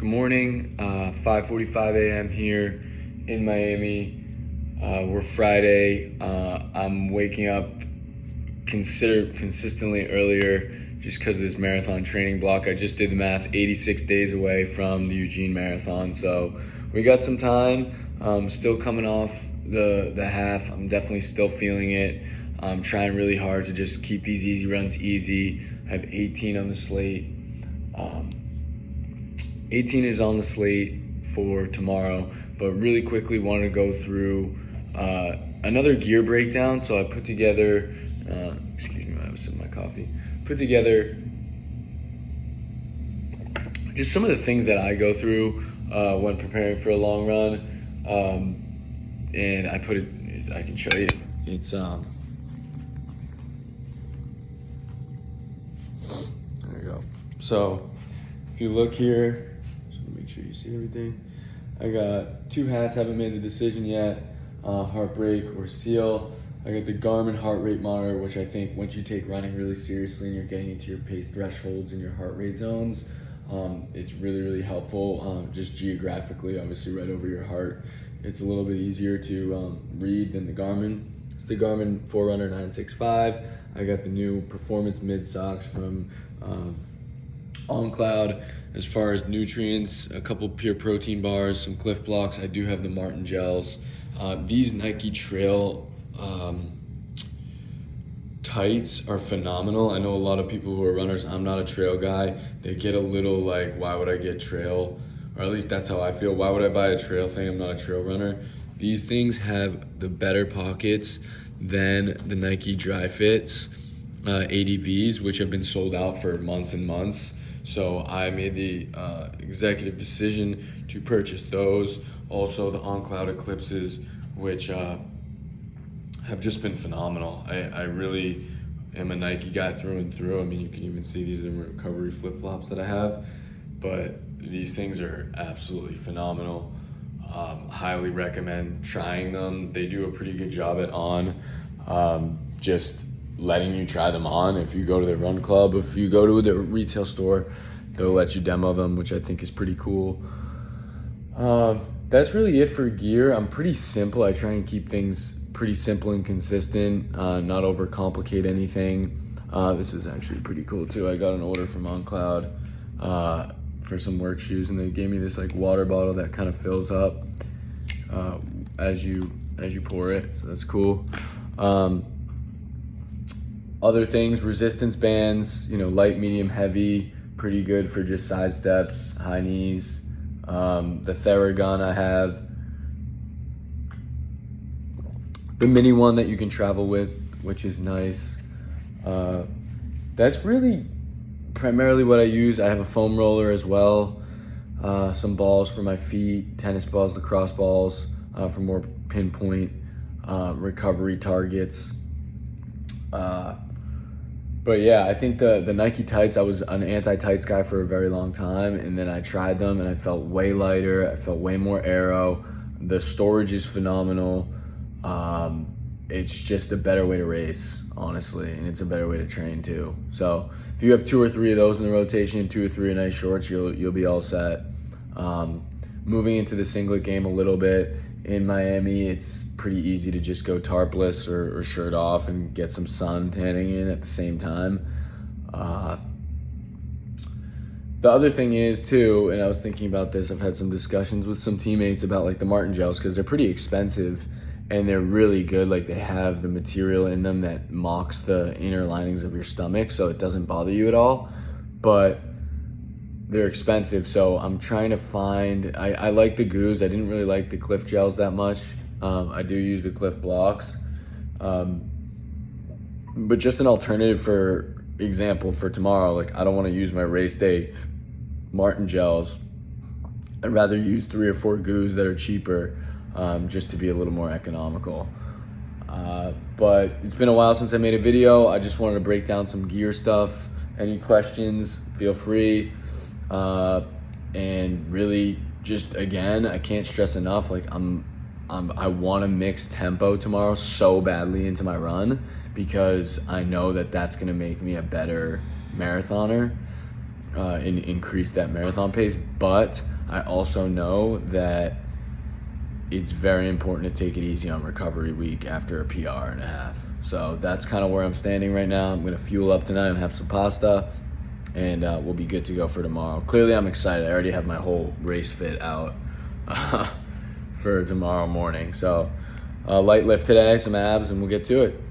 Good morning, 5:45 a.m. here in Miami. We're Friday. I'm waking up consistently earlier just because of this marathon training block. I just did the math, 86 days away from the Eugene Marathon. So we got some time. Still coming off the half. I'm definitely still feeling it. I'm trying really hard to just keep these easy runs easy. I have 18 on the slate. 18 is on the slate for tomorrow, but really quickly wanted to go through another gear breakdown. So I put together, excuse me, I was sipping my coffee. Put together just some of the things that I go through when preparing for a long run. And I put it, I can show you. It's, there we go. So if you look here, make sure you see everything. I got 2 hats, haven't made the decision yet, Heartbreak or Ciele. I got the Garmin heart rate monitor, which I think once you take running really seriously and you're getting into your pace thresholds and your heart rate zones, it's really helpful, just geographically, obviously right over your heart. It's a little bit easier to read than the Garmin. It's the Garmin Forerunner 965. I got the new performance mid socks from OnCloud. As far as nutrients, a couple pure protein bars, some Clif Bloks. I do have the Martin gels. These Nike Trail tights are phenomenal. I know a lot of people who are runners, I'm not a trail guy, they get a little like, why would I get trail? Or at least that's how I feel. Why would I buy a trail thing? I'm not a trail runner. These things have the better pockets than the Nike Dry Fits ADVs, which have been sold out for months and months. So I made the executive decision to purchase those. Also the OnCloud Eclipses, which have just been phenomenal. I really am a Nike guy through and through. I mean, you can even see these are the recovery flip-flops that I have, but these things are absolutely phenomenal. Highly recommend trying them. They do a pretty good job at On, just letting you try them on. If you go to the run club, if you go to the retail store, they'll let you demo them, which I think is pretty cool. That's really it for gear. I'm pretty simple. I try and keep things pretty simple and consistent, not overcomplicate anything. This is actually pretty cool too. I got an order from OnCloud for some work shoes, and they gave me this like water bottle that kind of fills up as you pour it, so that's cool. Other things, resistance bands, light, medium, heavy, pretty good for just side steps, high knees. The Theragun I have. The mini one that you can travel with, which is nice. That's really primarily what I use. I have a foam roller as well. Some balls for my feet, tennis balls, lacrosse balls for more pinpoint recovery targets. But yeah, I think the Nike tights, I was an anti-tights guy for a very long time, and then I tried them and I felt way lighter, I felt way more aero. The storage is phenomenal. It's just a better way to race, honestly, and it's a better way to train too. So if you have 2 or 3 of those in the rotation, 2 or 3 of nice shorts, you'll be all set. Moving into the singlet game a little bit, in Miami, it's pretty easy to just go tarpless or shirt off and get some sun tanning in at the same time. The other thing is too, and I was thinking about this, I've had some discussions with some teammates about like the Martin gels, because they're pretty expensive and they're really good. Like they have the material in them that mocks the inner linings of your stomach, so it doesn't bother you at all, but they're expensive. So I'm trying to find, I like the goos. I didn't really like the Clif gels that much. I do use the Clif Bloks, but just an alternative, for example, for tomorrow, like I don't want to use my race day Martin gels. I'd rather use 3 or 4 goos that are cheaper, just to be a little more economical. But it's been a while since I made a video. I just wanted to break down some gear stuff. Any questions, feel free. And really, just again, I can't stress enough, like I want to mix tempo tomorrow so badly into my run, because I know that that's going to make me a better marathoner and increase that marathon pace. But I also know that it's very important to take it easy on recovery week after a PR and a half. So that's kind of where I'm standing right now. I'm going to fuel up tonight and have some pasta, and we'll be good to go for tomorrow. Clearly, I'm excited. I already have my whole race fit out for tomorrow morning. So light lift today, some abs, and we'll get to it.